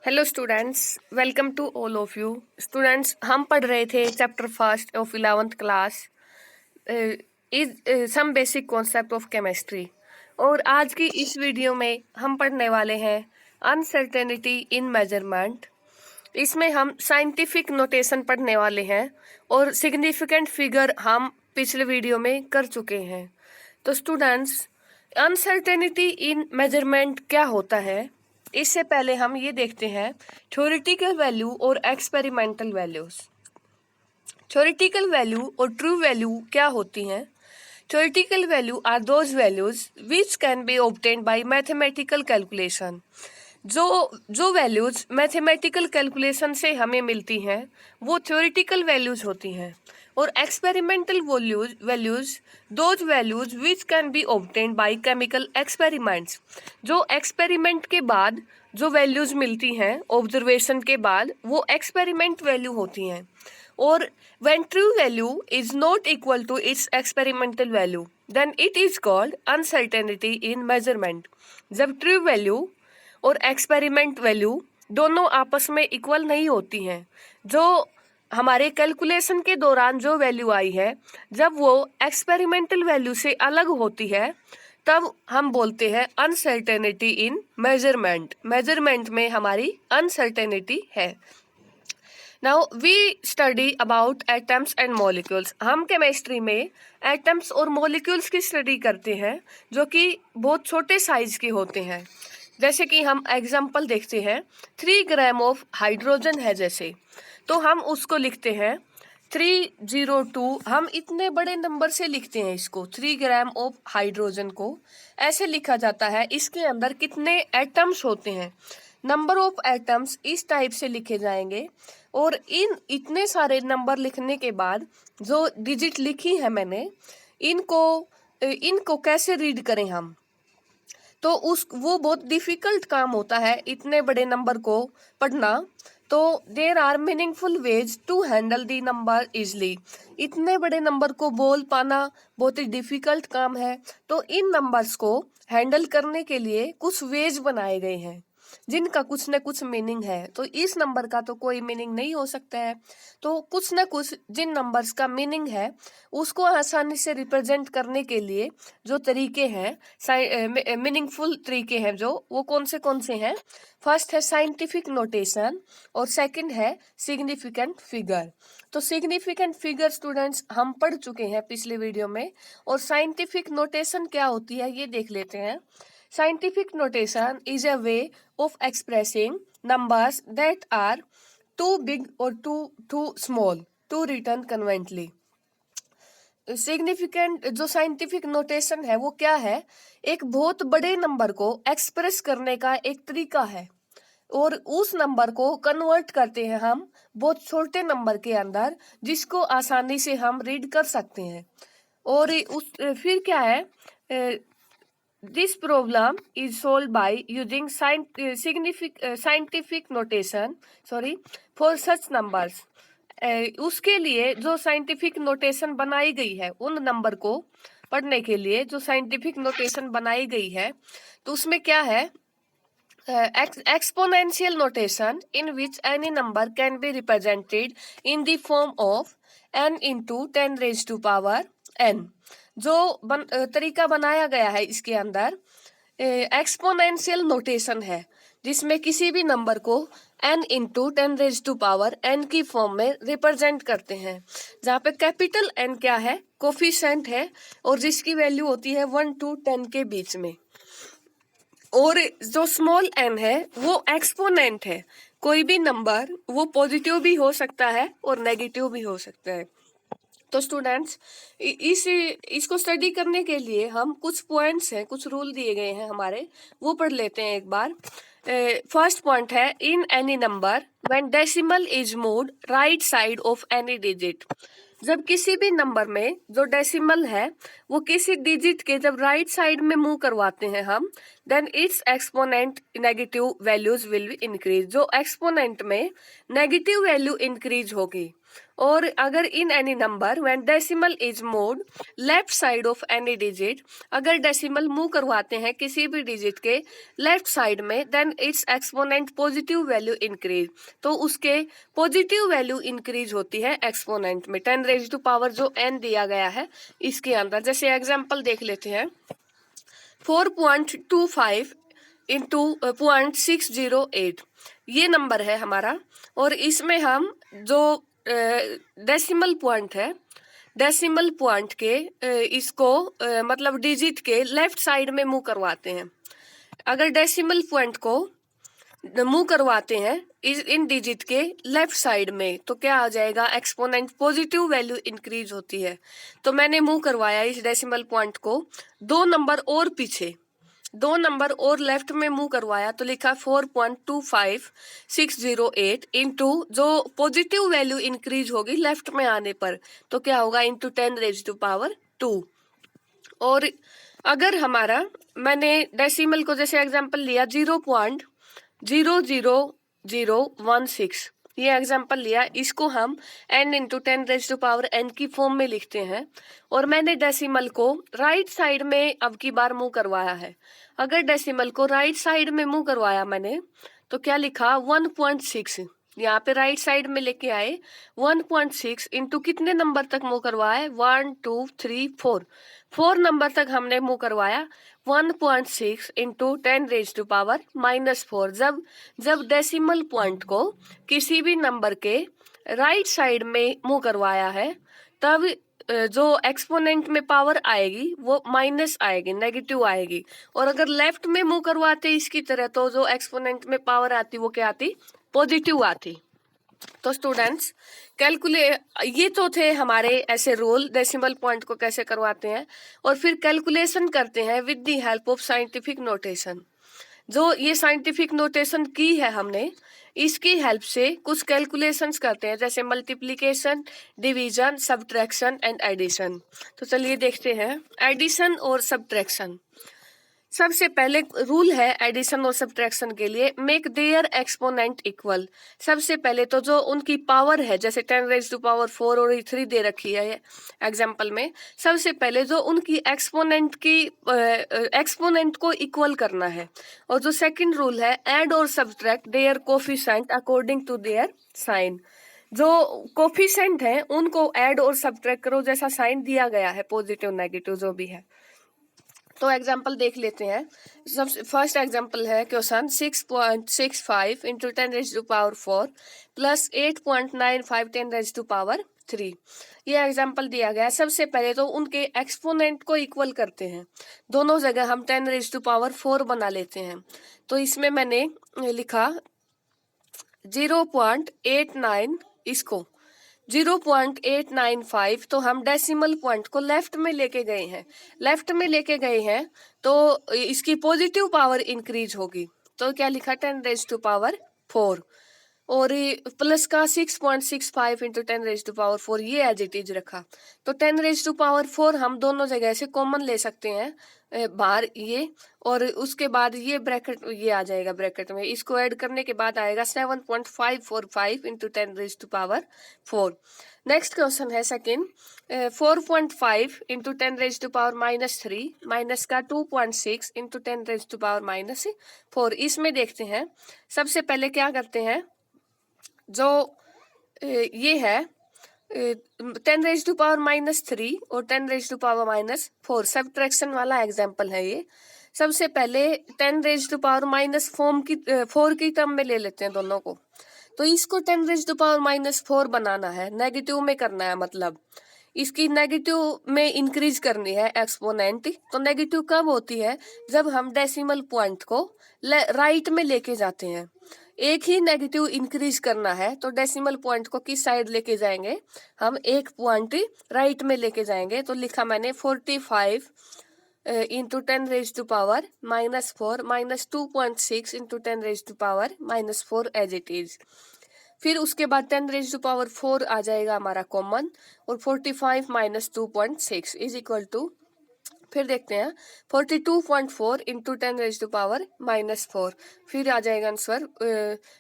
Hello students, welcome to all of you. Students, हम पढ़ रहे थे chapter first of 11th class is some basic concept of chemistry. और आज की इस वीडियो में हम पढ़ने वाले हैं अनसर्टेनिटी इन मेजरमेंट। इसमें हम साइंटिफिक नोटेशन पढ़ने वाले हैं और सिग्निफिकेंट फिगर हम पिछले वीडियो में कर चुके हैं। तो स्टूडेंट्स, अनसर्टेनिटी इन मेजरमेंट क्या होता है, इससे पहले हम ये देखते हैं थ्योरेटिकल वैल्यू और एक्सपेरिमेंटल वैल्यूज। थ्योरेटिकल वैल्यू और ट्रू वैल्यू क्या होती हैं? Theoretical value are those values which can be obtained by mathematical calculation. जो जो वैल्यूज मैथमेटिकल कैलकुलेशन से हमें मिलती हैं वो थ्योरेटिकल वैल्यूज होती हैं। और experimental values those values which can be obtained by chemical experiments. जो एक्सपेरिमेंट के बाद जो वैल्यूज मिलती हैं ऑब्जर्वेशन के बाद वो एक्सपेरिमेंट वैल्यू होती हैं। और when true value is not equal to its experimental value, then it is called uncertainty in measurement। जब ट्रू वैल्यू और एक्सपेरिमेंट वैल्यू दोनों आपस में इक्वल नहीं होती हैं, जो हमारे कैलकुलेशन के दौरान जो वैल्यू आई है जब वो एक्सपेरिमेंटल वैल्यू से अलग होती है, तब हम बोलते हैं अनसर्टेनिटी इन मेजरमेंट। मेजरमेंट में हमारी अनसर्टेनिटी है। Now we study about atoms and molecules. हम केमिस्ट्री में एटम्स और मॉलिक्यूल्स की स्टडी करते हैं जो कि बहुत छोटे साइज के होते हैं। जैसे कि हम एग्जाम्पल देखते हैं 3 ग्राम ऑफ हाइड्रोजन है जैसे, तो हम उसको लिखते हैं 302। हम इतने बड़े नंबर से लिखते हैं इसको, 3 ग्राम ऑफ हाइड्रोजन को ऐसे लिखा जाता है। इसके अंदर कितने एटम्स होते हैं, नंबर ऑफ एटम्स इस टाइप से लिखे जाएंगे। और इन इतने सारे नंबर लिखने के बाद जो डिजिट लिखी है मैंने, इनको कैसे रीड करें हम, तो वो बहुत डिफिकल्ट काम होता है इतने बड़े नंबर को पढ़ना। तो there are meaningful ways to handle the number easily. इतने बड़े नंबर को बोल पाना बहुत ही डिफिकल्ट काम है। तो इन नंबर्स को हैंडल करने के लिए कुछ वेज बनाए गए हैं जिनका कुछ न कुछ मीनिंग है। तो इस नंबर का तो कोई मीनिंग नहीं हो सकता है, तो कुछ न कुछ जिन नंबर्स का मीनिंग है उसको आसानी से रिप्रेजेंट करने के लिए जो तरीके हैं, मीनिंगफुल तरीके हैं जो, वो कौन से हैं? फर्स्ट है साइंटिफिक नोटेशन और सेकंड है सिग्निफिकेंट फिगर। तो सिग्निफिकेंट फिगर स्टूडेंट्स हम पढ़ चुके हैं पिछले वीडियो में, और साइंटिफिक नोटेशन क्या होती है ये देख लेते हैं। Scientific notation is a way of expressing numbers that are too big or too small to written conveniently। Significant जो साइंटिफिक नोटेशन है वो क्या है? एक बहुत बड़े नंबर को एक्सप्रेस करने का एक तरीका है, और उस नंबर को कन्वर्ट करते हैं हम बहुत छोटे नंबर के अंदर, जिसको आसानी से हम रीड कर सकते हैं। और फिर क्या है? This problem is solved by using scientific notation for such numbers। उसके लिए जो साइंटिफिक नोटेशन बनाई गई है, उन नंबर को पढ़ने के लिए जो साइंटिफिक नोटेशन बनाई गई है, तो उसमें क्या है? Exponential notation in which any number can be represented in the form of n into 10 raise to power n। जो तरीका बनाया गया है इसके अंदर एक्सपोनेंशियल नोटेशन है, जिसमें किसी भी नंबर को n into 10 raise to power n की फॉर्म में रिप्रेजेंट करते हैं, जहाँ पे कैपिटल N क्या है? कोफिशिएंट है, और जिसकी वैल्यू होती है 1 to 10 के बीच में। और जो स्मॉल n है वो एक्सपोनेंट है। कोई भी नंबर वो पॉजिटिव भी हो सकता है और नेगेटिव भी हो सकता है। तो स्टूडेंट्स, इसको स्टडी करने के लिए हम कुछ पॉइंट्स हैं, कुछ रूल दिए गए हैं हमारे, वो पढ़ लेते हैं एक बार। फर्स्ट पॉइंट है इन any number when decimal is moved right side of any digit. जब किसी भी नंबर में जो डेसिमल है वो किसी डिजिट के जब राइट साइड में मूव करवाते हैं हम, then its exponent negative values will be increase. जो एक्सपोनेंट में नेगेटिव वैल्यू इंक्रीज होगी। और अगर in any number when decimal is moved left side of any digit, अगर डेसिमल मूव करवाते हैं किसी भी डिजिट के लेफ्ट साइड में, then its exponent positive value increase, तो उसके पॉजिटिव वैल्यू इंक्रीज होती है एक्सपोनेंट में 10 रेज टू पावर जो n दिया गया है इसके अंदर। जैसे एग्जांपल देख लेते हैं 4.25 इंटू 0.608 ये नंबर है हमारा। और इसमें हम जो डेसिमल पॉइंट है, डेसिमल पॉइंट के इसको मतलब डिजिट के लेफ्ट साइड में मूव करवाते हैं। अगर डेसिमल पॉइंट को मूव करवाते हैं इन डिजिट के लेफ्ट साइड में तो क्या आ जाएगा, एक्सपोनेंट पॉजिटिव वैल्यू इंक्रीज होती है। तो मैंने मूव करवाया इस डेसिमल पॉइंट को 2 नंबर और पीछे, 2 नंबर और लेफ्ट में मूव करवाया तो लिखा 4.25608 इंटू जो पॉजिटिव वैल्यू इंक्रीज होगी लेफ्ट में आने पर तो क्या होगा इंटू 10 रेज टू पावर 2। और अगर हमारा मैंने डेसिमल को जैसे एग्जांपल लिया 0.00016 ये एग्जांपल लिया, इसको हम n into 10 raise to power n की फॉर्म में लिखते हैं। और मैंने डेसिमल को राइट साइड में अब की बार मूव करवाया है। अगर डेसिमल को राइट साइड में मूव करवाया मैंने तो क्या लिखा 1.6, यहाँ पे राइट साइड में लेके आए 1.6 इंटू कितने नंबर तक मूव करवाया 1 2 3 4 नंबर तक हमने मूव करवाया 1.6 इंटू 10 रेज टू पावर -4। जब डेसिमल पॉइंट को किसी भी नंबर के राइट साइड में मूव करवाया है तब जो एक्सपोनेंट में पावर आएगी वो माइनस आएगी, नेगेटिव आएगी। और अगर लेफ्ट में मूव करवाते इसकी तरह तो जो एक्सपोनेंट में पावर आती वो क्या आती, पॉजिटिव आती। तो स्टूडेंट्स ये तो थे हमारे ऐसे रूल डेसिमल पॉइंट को कैसे करवाते हैं। और फिर कैलकुलेशन करते हैं with the help of scientific notation. जो ये साइंटिफिक नोटेशन की है हमने इसकी हेल्प से कुछ कैलकुलेशंस करते हैं जैसे multiplication, division, subtraction and addition. तो चलिए देखते हैं एडिशन और सब्ट्रैक्शन। सबसे पहले रूल है एडिशन और सब्ट्रैक्शन के लिए, मेक देयर एक्सपोनेंट इक्वल। सबसे पहले तो जो उनकी पावर है जैसे 10 रेज टू पावर 4 और 3 दे रखी है एग्जांपल में, सबसे पहले जो उनकी एक्सपोनेंट को इक्वल करना है। और जो सेकंड रूल है ऐड और subtract their coefficient according to their sign. जो कोफिशिएंट है उनको ऐड और सब्ट्रैक्ट करो जैसा साइन दिया गया है, पॉजिटिव नेगेटिव जो भी है। तो एग्जाम्पल देख लेते हैं। सबसे फर्स्ट एग्जाम्पल है question 6.65 into 10 raise to power 4 plus 8.95 10 raise to power 3। ये एग्जाम्पल दिया गया है। सबसे पहले तो उनके एक्सपोनेंट को इक्वल करते हैं, दोनों जगह हम 10 रेज टू पावर 4 बना लेते हैं। तो इसमें मैंने लिखा 0.89, इसको 0.895 तो हम डेसिमल पॉइंट को लेफ्ट में लेके गए हैं तो इसकी पॉजिटिव पावर इंक्रीज होगी। तो क्या लिखा 10 रेज टू पावर 4 और प्लस का 6.65 इंटू 10 रेज टू पावर 4 ये एज इट इज रखा। तो 10 रेज टू पावर 4 हम दोनों जगह से कॉमन ले सकते हैं बाहर ये, और उसके बाद ये ब्रैकेट ये आ जाएगा ब्रैकेट में, इसको ऐड करने के बाद आएगा 7.545 into 10 raise to power 4। Next question है second 4.5 into 10 raise to power -3 minus का 2.6 इंटू 10 रेज टू पावर -4। इसमें देखते हैं सबसे पहले क्या करते हैं, जो ये है 10 रेज टू पावर -3 और 10 रेज टू पावर -4 सब्ट्रैक्शन वाला एग्जाम्पल है ये। सबसे पहले 10 रेज टू पावर -4 की टर्म में ले लेते हैं दोनों को। तो इसको 10 रेज टू पावर -4 बनाना है, नेगेटिव में करना है, मतलब इसकी नेगेटिव में इंक्रीज करनी है एक्सपोनेंट। तो नेगेटिव कब होती है, जब हम डेसिमल पॉइंट को राइट में लेके जाते हैं। एक ही नेगेटिव इंक्रीज करना है तो डेसिमल पॉइंट को किस साइड लेके जाएंगे, हम एक पॉइंट राइट में लेके जाएंगे। तो लिखा मैंने 45 into 10 raise to power -4 minus 2.6 into 10 raise to power -4 as it is. फिर उसके बाद 10 रेज टू पावर 4 आ जाएगा हमारा कॉमन, और 45 माइनस 2.6 इज इक्वल टू फिर देखते हैं 42.4 इंटू 10⁻⁻⁴, फिर आ जाएगा आंसर।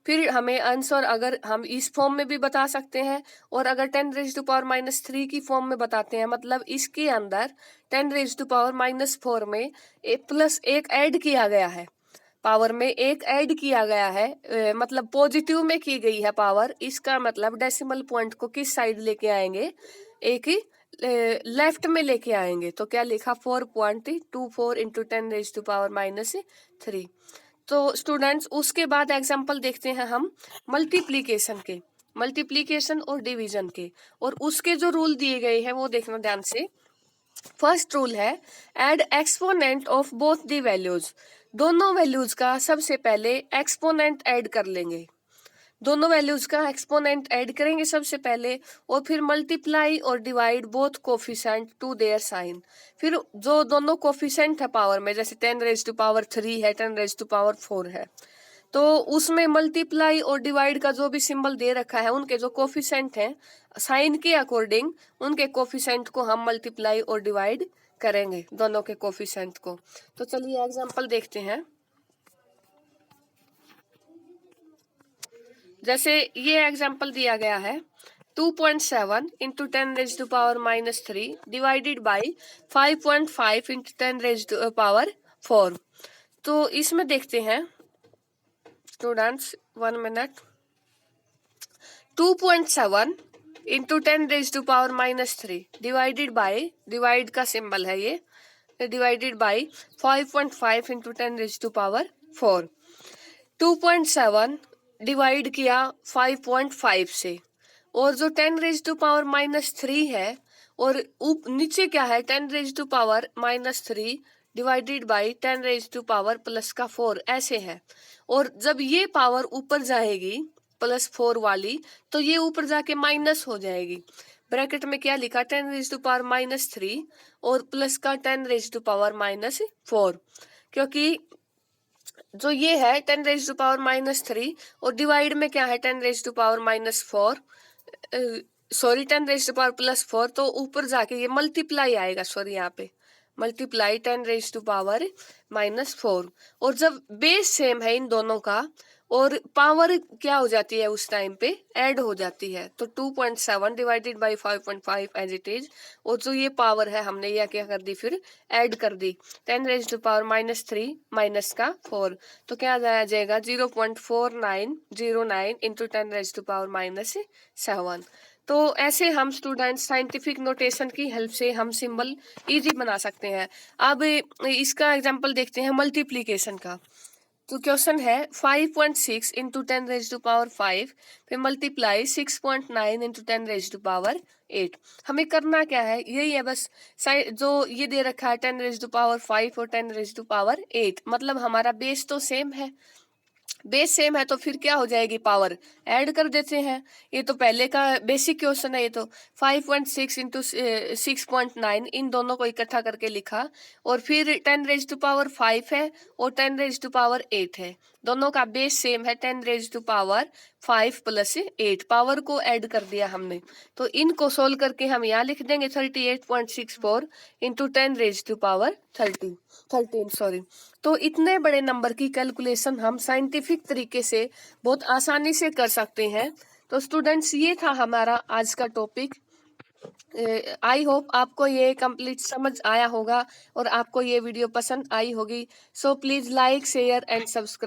फिर हमें आंसर अगर हम इस फॉर्म में भी बता सकते हैं, और अगर 10⁻³ की फॉर्म में बताते हैं, मतलब इसके अंदर 10⁻⁻4 में प्लस एक ऐड किया गया है, पावर में एक ऐड किया गया है, मतलब पॉजिटिव में की गई है पावर। इसका मतलब डेसिमल पॉइंट को किस साइड लेके आएंगे, एक ही लेफ्ट में लेके आएंगे। तो क्या लिखा 4.24 इंटू 10⁻⁻3। तो स्टूडेंट्स उसके बाद एग्जाम्पल देखते हैं हम मल्टीप्लीकेशन के, मल्टीप्लीकेशन और डिवीजन के, और उसके जो रूल दिए गए हैं वो देखना ध्यान से। फर्स्ट रूल है add exponent of both the values, दोनों वैल्यूज का सबसे पहले एक्सपोनेंट ऐड कर लेंगे, दोनों वैल्यूज का एक्सपोनेंट ऐड करेंगे सबसे पहले, और फिर मल्टीप्लाई और divide both coefficient to their sign. फिर जो दोनों कोफिशिएंट है पावर में, जैसे 10⁻³ है, 10⁻⁴ है, तो उसमें मल्टीप्लाई और डिवाइड का जो भी सिंबल दे रखा है, उनके जो कोफिशिएंट हैं साइन के अकॉर्डिंग, उनके कोफिशिएंट को हम मल्टीप्लाई और डिवाइड करेंगे, दोनों के कोफिशिएंट को। तो चलिए एग्जांपल देखते हैं। जैसे ये एग्जांपल दिया गया है 2.7 इंटू 10⁻³ डिवाइडेड बाई 5.5 इंटू 10⁻⁴। तो इसमें देखते हैं students, 1 minute. 2.7 into 10⁻³ divided by, divide का सिंबल है ये, डिवाइडेड बाई 5.5 इंटू 10⁻⁴। 2.7 डिवाइड किया 5.5 से, और जो 10⁻³ है, और नीचे क्या है 10⁻³ डिवाइडेड बाई 10⁻⁻4 ऐसे है। और जब ये पावर ऊपर जाएगी +4 वाली, तो ये ऊपर जाके माइनस हो जाएगी। ब्रैकेट में क्या लिखा 10⁻³ और प्लस का 10⁻⁻4, क्योंकि जो ये है 10⁻³ और डिवाइड में क्या है 10⁻⁻4, सॉरी 10⁻+4, तो ऊपर जाके ये मल्टीप्लाई आएगा, सॉरी यहाँ पे मल्टीप्लाई 10⁻⁻4। और जब बेस सेम है इन दोनों का, और पावर क्या हो जाती है उस टाइम पे ऐड हो जाती है, तो 2.7 divided by 5.5 as it is, और जो ये पावर है हमने यह क्या कर दी, फिर ऐड कर दी 10⁻³ माइनस का 4, तो क्या आ जाएगा 0.4909 इंटू 10⁻⁻7। तो ऐसे हम स्टूडेंट साइंटिफिक नोटेशन की हेल्प से हम सिंबल इजी बना सकते हैं। अब इसका एग्जांपल देखते हैं मल्टीप्लिकेशन का। तो क्वेश्चन है 5.6 इंटू 10⁻⁵, फिर मल्टीप्लाई 6.9 इंटू 10⁻8। हमें करना क्या है, यही है बस, जो ये दे रखा है 10⁻5 और 10⁻8, मतलब हमारा बेस तो सेम है, बेस सेम है, तो फिर क्या हो जाएगी, पावर ऐड कर देते हैं। ये तो पहले का बेसिक क्वेश्चन है। ये तो 5.6 इंटू 6.9 इन दोनों को इकट्ठा करके लिखा, और फिर 10⁻5 है और 10⁻8 है, दोनों का बेस सेम है 10⁻5 + 8, पावर को ऐड कर दिया हमने। तो इनको सोल्व करके हम यहाँ लिख देंगे 38.64 इंटू 10⁻13, सॉरी। तो इतने बड़े नंबर की कैलकुलेशन हम साइंटिफिक तरीके से बहुत आसानी से कर सकते हैं। तो स्टूडेंट्स ये था हमारा आज का टॉपिक। आई होप आपको ये कंप्लीट समझ आया होगा और आपको ये वीडियो पसंद आई होगी। So please like, share and subscribe.